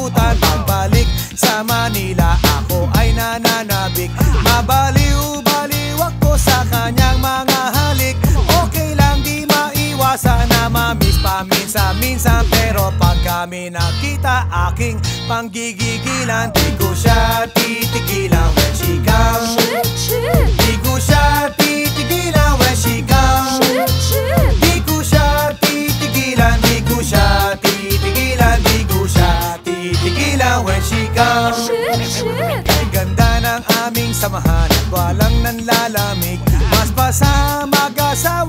nakalimutan. Pagbalik sa Manila, ako ay nananabik. Mabaliw-baliw ako sa kanyang mga halik. Okay lang, di maiwasan na mamiss paminsan-minsan. Pero pag kami nakita, aking panggigigilan. Di ko siya titigilan when she comes. Di ko siya titigilan when she comes. Di ko siya titigilan, di ko siya titigilan, di ko siya titigilan when she comes. Kay ganda ng aming samahan at walang nanlalamig. Mas pa sa mag-asawa